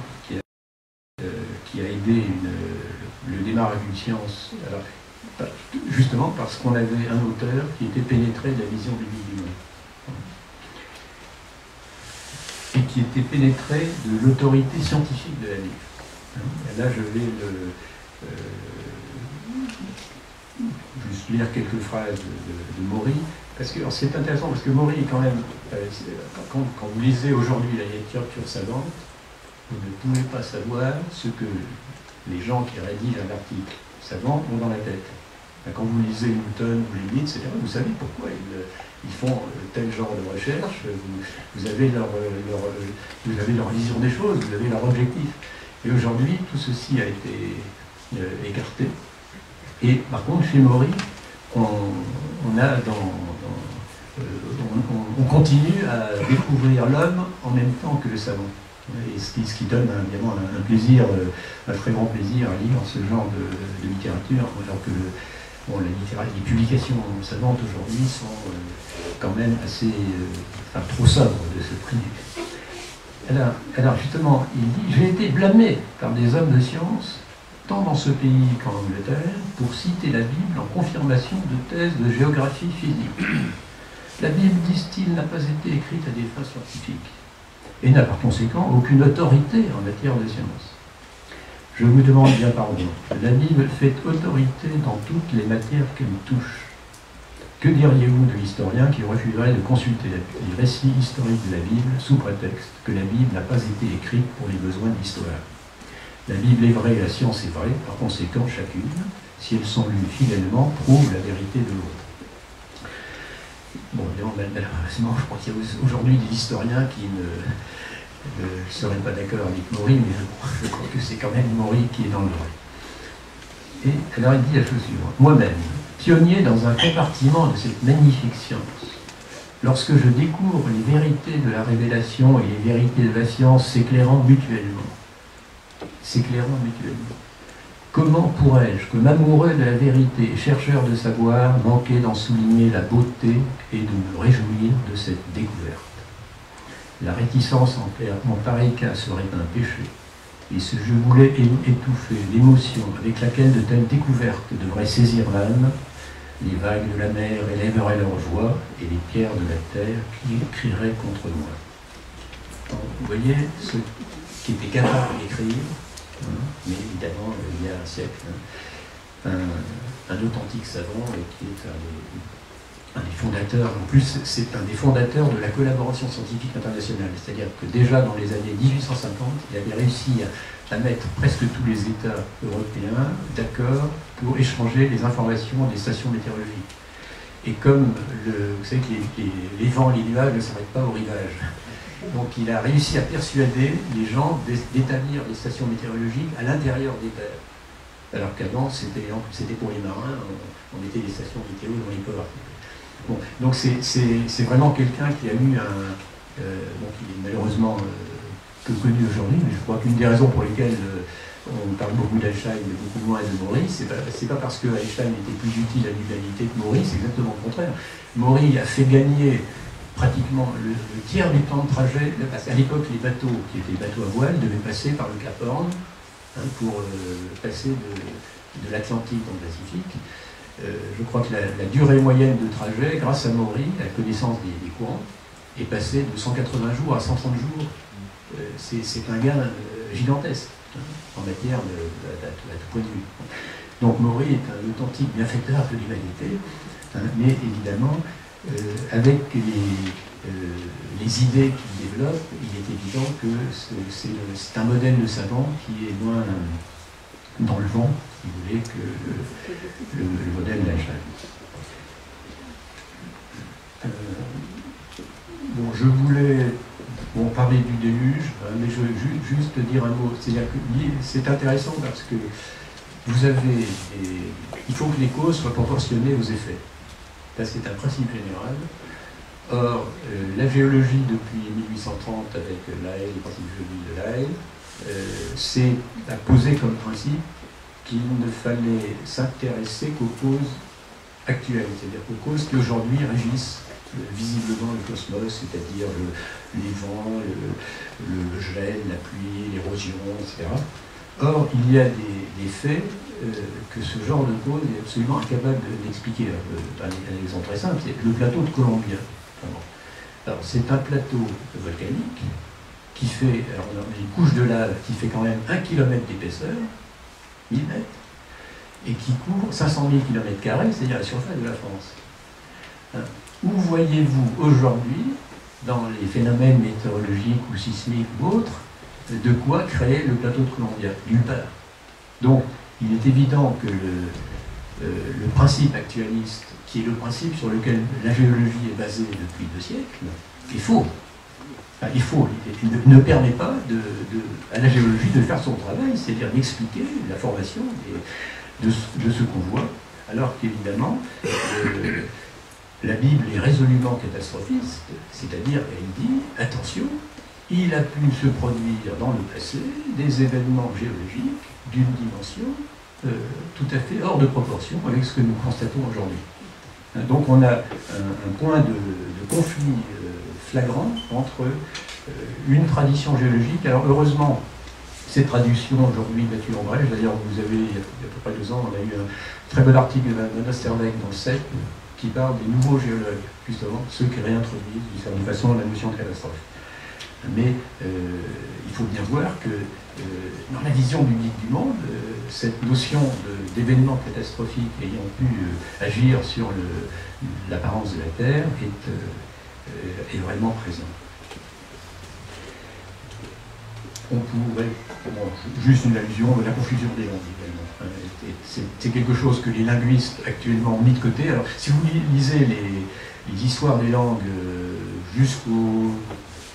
C: qui a aidé le démarrage d'une science. Alors, justement parce qu'on avait un auteur qui était pénétré de la vision du milieu et qui était pénétré de l'autorité scientifique de la Bible. Et là, je vais juste lire quelques phrases de Maury, parce que c'est intéressant, parce que Maury, quand même, quand vous lisez aujourd'hui la littérature savante, vous ne pouvez pas savoir ce que les gens qui rédigent un article savant ont dans la tête. Quand vous lisez Newton ou Leibniz, etc., vous savez pourquoi ils font tel genre de recherche, vous avez leur vision des choses, vous avez leur objectif. Et aujourd'hui, tout ceci a été écarté. Et par contre, chez Maury, on continue à découvrir l'homme en même temps que le savant. Et ce qui donne évidemment un plaisir, un très grand plaisir à lire ce genre de littérature, alors que les publications savantes aujourd'hui sont quand même assez trop sobres de ce prix. Alors justement, il dit: « J'ai été blâmé par des hommes de science, tant dans ce pays qu'en Angleterre, pour citer la Bible en confirmation de thèses de géographie physique. La Bible, disent-ils, n'a pas été écrite à des fins scientifiques, et n'a par conséquent aucune autorité en matière de science. Je vous demande bien pardon. La Bible fait autorité dans toutes les matières qu'elle touche. Que diriez-vous de l'historien qui refuserait de consulter les récits historiques de la Bible sous prétexte que la Bible n'a pas été écrite pour les besoins de l'histoire? La Bible est vraie et la science est vraie, par conséquent chacune, si elles sont lues fidèlement, prouve la vérité de l'autre. » Bon, malheureusement, je crois qu'il y a aujourd'hui des historiens qui ne seraient pas d'accord avec Maury, mais je crois que c'est quand même Maury qui est dans le vrai. Et alors il dit la chose suivante: « Moi-même, pionnier dans un compartiment de cette magnifique science. Lorsque je découvre les vérités de la révélation et les vérités de la science s'éclairant mutuellement, comment pourrais-je, comme amoureux de la vérité et chercheur de savoir, manquer d'en souligner la beauté et de me réjouir de cette découverte? La réticence en pareil cas serait un péché, et si je voulais étouffer l'émotion avec laquelle de telles découvertes devraient saisir l'âme, les vagues de la mer élèveraient leur voix et les pierres de la terre crieraient contre moi. Donc, vous voyez, ceux qui étaient capables d'écrire, mais évidemment, il y a un siècle, un authentique savant et qui est un des fondateurs, en plus c'est un des fondateurs de la collaboration scientifique internationale, c'est-à-dire que déjà dans les années 1850, il avait réussi à mettre presque tous les États européens d'accord pour échanger les informations des stations météorologiques. Et comme vous savez que les vents et les nuages ne s'arrêtent pas au rivage, donc il a réussi à persuader les gens d'établir des stations météorologiques à l'intérieur des terres. Alors qu'avant, c'était pour les marins, on mettait des stations météo dans les ports. Bon, donc c'est vraiment quelqu'un qui a eu qui est malheureusement peu connu aujourd'hui, mais je crois qu'une des raisons pour lesquelles on parle beaucoup d'Einstein et beaucoup moins de Maury, c'est pas parce que Einstein était plus utile à l'humanité que Maury, c'est exactement le contraire. Maury a fait gagner pratiquement le tiers du temps de trajet, parce qu'à l'époque les bateaux qui étaient bateaux à voile devaient passer par le Cap Horn pour passer de l'Atlantique dans le Pacifique. Je crois que la durée moyenne de trajet, grâce à Maury, à la connaissance des courants, est passée de 180 jours à 130 jours. C'est un gain gigantesque en matière à tout point de vue. Donc Maury est un authentique bienfaiteur de l'humanité, mais évidemment, avec les idées qu'il développe, il est évident que c'est un modèle de savant qui est moins dans le vent, si vous voulez, que le modèle d'Einstein. Bon, je voulais parler du déluge, mais je veux juste dire un mot. C'est-à-dire que c'est intéressant parce que il faut que les causes soient proportionnées aux effets. Ça, c'est un principe général. Or, la géologie, depuis 1830, avec Lyell, le principe géologique de Lyell, a posé comme principe qu'il ne fallait s'intéresser qu'aux causes actuelles, c'est-à-dire aux causes qui aujourd'hui régissent visiblement le cosmos, c'est-à-dire les vents, le gel, la pluie, l'érosion, etc. Or, il y a des faits que ce genre de cause est absolument incapable d'expliquer. Un exemple très simple, c'est le plateau de Columbia. Alors, c'est un plateau volcanique qui fait, alors on a une couche de lave qui fait quand même 1 km d'épaisseur, 1000 mètres, et qui couvre 500 000 km², c'est-à-dire la surface de la France. Où voyez-vous aujourd'hui, dans les phénomènes météorologiques ou sismiques ou autres, de quoi créer le plateau de Columbia? Nulle part. Donc, il est évident que le principe actualiste, qui est le principe sur lequel la géologie est basée depuis 2 siècles, est faux. Enfin, il ne permet pas à la géologie de faire son travail, c'est-à-dire d'expliquer la formation de ce qu'on voit, alors qu'évidemment, la Bible est résolument catastrophiste, c'est-à-dire qu'elle dit, attention, il a pu se produire dans le passé des événements géologiques d'une dimension tout à fait hors de proportion avec ce que nous constatons aujourd'hui. Donc on a un point de conflit flagrant entre une tradition géologique. Alors heureusement, cette traduction aujourd'hui battue en brèche, d'ailleurs vous avez, il y a à peu près 2 ans, on a eu un très bon article de Osterbeck dans le CEP qui parle des nouveaux géologues, justement, ceux qui réintroduisent d'une certaine façon la notion de catastrophe. Mais il faut bien voir que dans la vision du guide du monde, cette notion d'événement catastrophique ayant pu agir sur l'apparence de la Terre est vraiment présente. On pourrait, juste une allusion, la confusion des langues également. C'est quelque chose que les linguistes actuellement ont mis de côté. Alors, si vous lisez les histoires des langues jusqu'aux,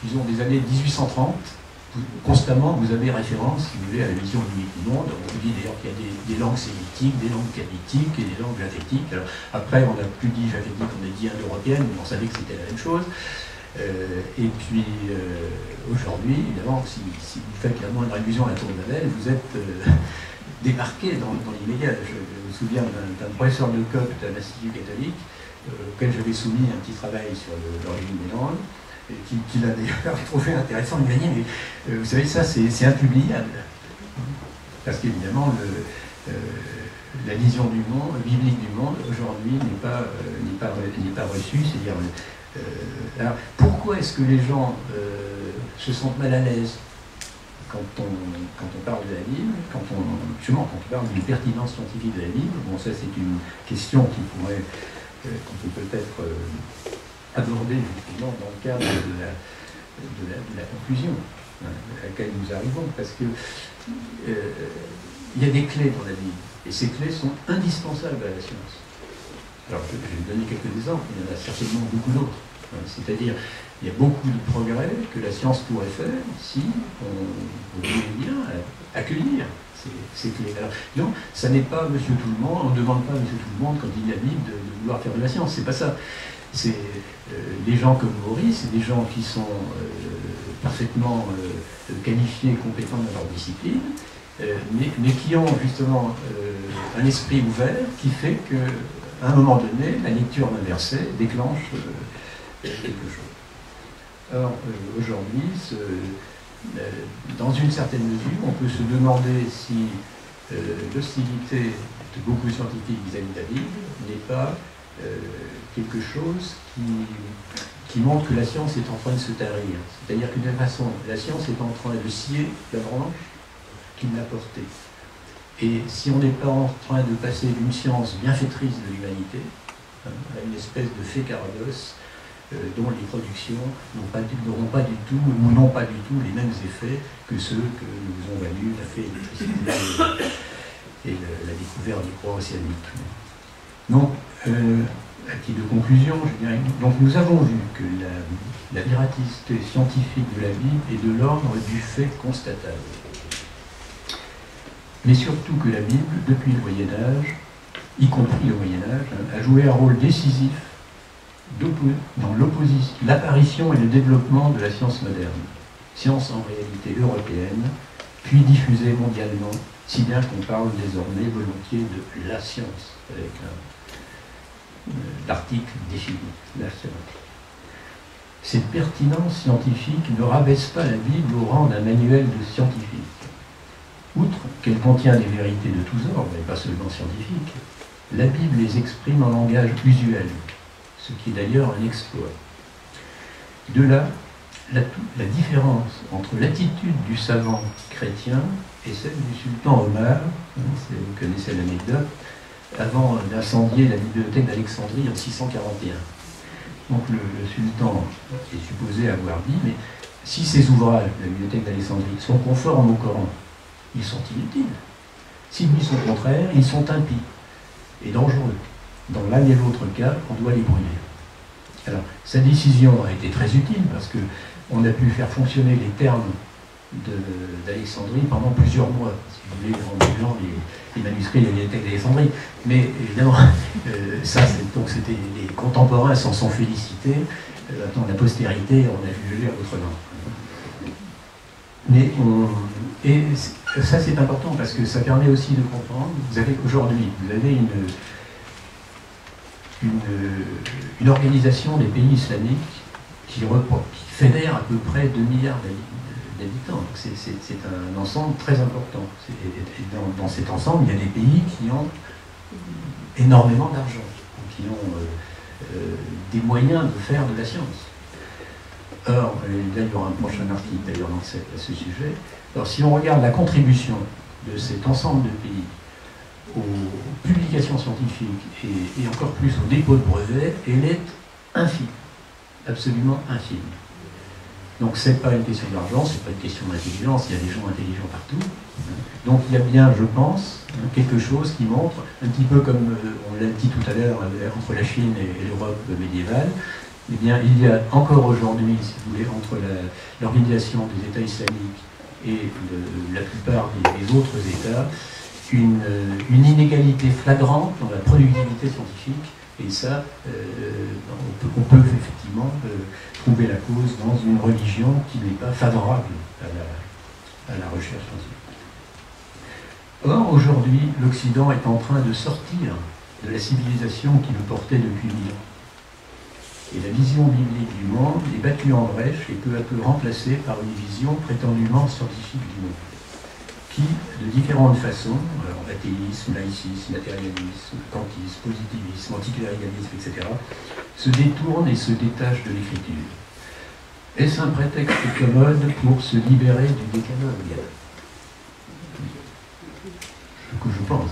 C: disons, des années 1830, constamment, vous avez référence, si vous voulez, à la vision biblique du monde. On vous dit d'ailleurs qu'il y a des langues sémitiques, des langues camitiques et des langues japhétiques. Alors, après, on n'a plus dit japhétique, on a dit indo-européenne, mais on savait que c'était la même chose. Et puis, aujourd'hui, évidemment, si vous faites la moindre allusion à la tour de Babel, vous êtes démarqué dans l'immédiat. Je me souviens d'un professeur de Copte à l'Institut catholique, auquel j'avais soumis un petit travail sur l'origine des langues, qui l'a d'ailleurs trouvé intéressant. Il m'a dit, mais vous savez, ça c'est impubliable. Parce qu'évidemment, la vision du monde, biblique du monde, aujourd'hui, n'est pas reçue. C'est-à-dire, alors, pourquoi est-ce que les gens se sentent mal à l'aise quand on parle de la Bible, quand on parle d'une pertinence scientifique de la Bible? Bon, ça c'est une question qu'on peut peut-être aborder justement dans le cadre de la conclusion à laquelle nous arrivons, parce que il y a des clés dans la Bible, et ces clés sont indispensables à la science. Alors, je vais vous donner quelques exemples, il y en a certainement beaucoup d'autres. C'est-à-dire, il y a beaucoup de progrès que la science pourrait faire si on voulait bien accueillir ces clés. Alors, non, ça n'est pas monsieur tout le monde, on ne demande pas monsieur tout le monde, quand il y a la Bible, de vouloir faire de la science, c'est pas ça. C'est des gens comme Maurice, c'est des gens qui sont parfaitement qualifiés et compétents dans leur discipline, mais qui ont justement un esprit ouvert qui fait qu'à un moment donné, la lecture d'un verset déclenche quelque chose. Or, aujourd'hui, dans une certaine mesure, on peut se demander si l'hostilité de beaucoup de scientifiques vis-à-vis de la Bible n'est pas quelque chose qui montre que la science est en train de se tarir. C'est-à-dire que d'une façon, la science est en train de scier la branche qui l'a portée. Et si on n'est pas en train de passer d'une science bienfaitrice de l'humanité à une espèce de fée caradosse dont les productions n'auront pas du tout, ou n'ont pas du tout les mêmes effets que ceux que nous ont valu la fée électricité et la découverte du croix océanique. Donc, à titre de conclusion, je dirais, donc nous avons vu que la véracité scientifique de la Bible est de l'ordre du fait constatable. Mais surtout que la Bible, depuis le Moyen-Âge, y compris le Moyen-Âge, a joué un rôle décisif dans l'apparition et le développement de la science moderne. Science en réalité européenne, puis diffusée mondialement, si bien qu'on parle désormais volontiers de la science, avec l'article défini, la science. Cette pertinence scientifique ne rabaisse pas la Bible au rang d'un manuel de scientifique. Outre qu'elle contient des vérités de tous ordres, et pas seulement scientifiques, la Bible les exprime en langage usuel, ce qui est d'ailleurs un exploit. De là, la différence entre l'attitude du savant chrétien et celle du sultan Omar, vous connaissez l'anecdote, avant d'incendier la bibliothèque d'Alexandrie en 641. Donc le sultan est supposé avoir dit, mais si ces ouvrages de la bibliothèque d'Alexandrie sont conformes au Coran, ils sont inutiles. S'ils lui sont contraires, ils sont impies et dangereux. Dans l'un et l'autre cas, on doit les brûler. Alors, sa décision a été très utile parce qu'on a pu faire fonctionner les termes d'Alexandrie pendant plusieurs mois. Si vous voulez, rendre blanc les manuscrits de la bibliothèque d'Alexandrie. Mais évidemment, donc c'était les contemporains s'en sont félicités. Dans la postérité, on a jugé autrement. Mais et ça c'est important parce que ça permet aussi de comprendre. Vous avez aujourd'hui, une organisation des pays islamiques qui fédère à peu près 2 milliards d'habitants. C'est un ensemble très important. Et dans cet ensemble, il y a des pays qui ont énormément d'argent, qui ont des moyens de faire de la science. Or, là, il y aura un prochain article d'ailleurs à ce sujet. Alors, si on regarde la contribution de cet ensemble de pays aux publications scientifiques et encore plus au dépôt de brevets, elle est infime, absolument infime. Donc, ce n'est pas une question d'argent, ce n'est pas une question d'intelligence, il y a des gens intelligents partout. Donc, il y a bien, je pense, quelque chose qui montre, un petit peu comme on l'a dit tout à l'heure, entre la Chine et l'Europe médiévale, Eh bien, il y a encore aujourd'hui, si vous voulez, entre l'organisation des États islamiques et la plupart des autres États, une inégalité flagrante dans la productivité scientifique, et ça, on peut effectivement trouver la cause dans une religion qui n'est pas favorable à la recherche scientifique. Or, aujourd'hui, l'Occident est en train de sortir de la civilisation qui le portait depuis 1000 ans. Et la vision biblique du monde est battue en brèche et peu à peu remplacée par une vision prétendument scientifique du monde, qui, de différentes façons, alors athéisme, laïcisme, matérialisme, kantisme, positivisme, anticléricalisme, etc., se détourne et se détache de l'écriture. Est-ce un prétexte commode pour se libérer du décalogue? Ce que je pense.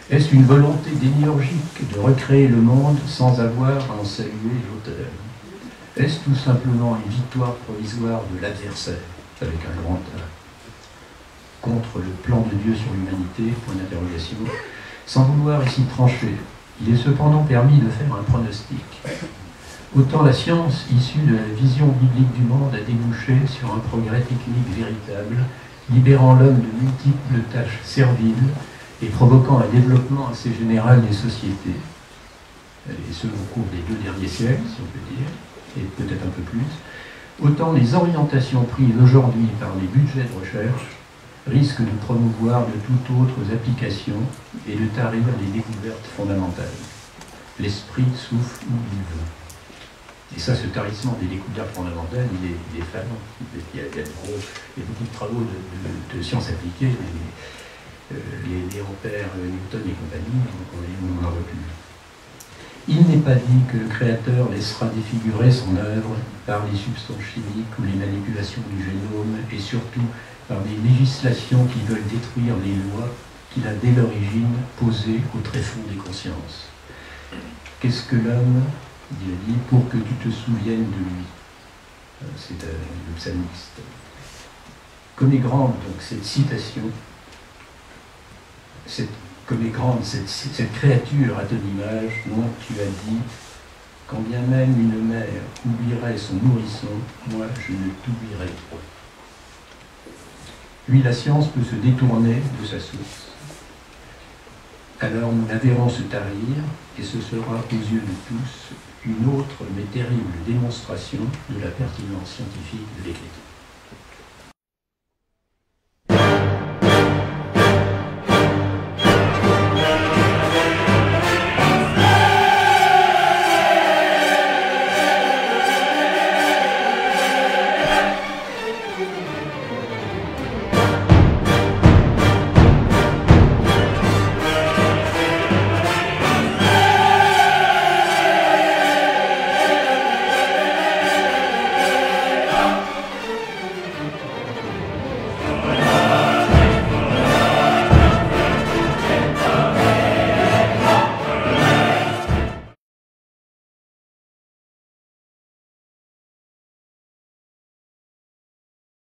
C: Est-ce une volonté démiurgique de recréer le monde sans avoir à en saluer l'auteur? Est-ce tout simplement une victoire provisoire de l'adversaire, avec un grand A, contre le plan de Dieu sur l'humanité, point d'interrogation, sans vouloir ici trancher? Il est cependant permis de faire un pronostic. Autant la science issue de la vision biblique du monde a débouché sur un progrès technique véritable, libérant l'homme de multiples tâches serviles et provoquant un développement assez général des sociétés, et ce au cours des 2 derniers siècles, si on peut dire, et peut-être un peu plus, autant les orientations prises aujourd'hui par les budgets de recherche risquent de promouvoir de toutes autres applications et de tarir les découvertes fondamentales. L'esprit souffle où il veut. Et ça, ce tarissement des découvertes fondamentales, il est flagrant. Il y a beaucoup de travaux de sciences appliquées, les Ampère, Newton et compagnie, on en recule. Il n'est pas dit que le Créateur laissera défigurer son œuvre par les substances chimiques ou les manipulations du génome, et surtout par des législations qui veulent détruire les lois qu'il a dès l'origine posées au tréfonds des consciences. Qu'est-ce que l'homme, il a dit, pour que tu te souviennes de lui? C'est le psalmiste. Comme est grande donc cette citation, comme est grande cette créature à ton image, dont tu as dit, quand bien même une mère oublierait son nourrisson, moi je ne t'oublierai pas. Puis la science peut se détourner de sa source. Alors nous la verrons se tarir, et ce sera aux yeux de tous une autre mais terrible démonstration de la pertinence scientifique de l'écriture.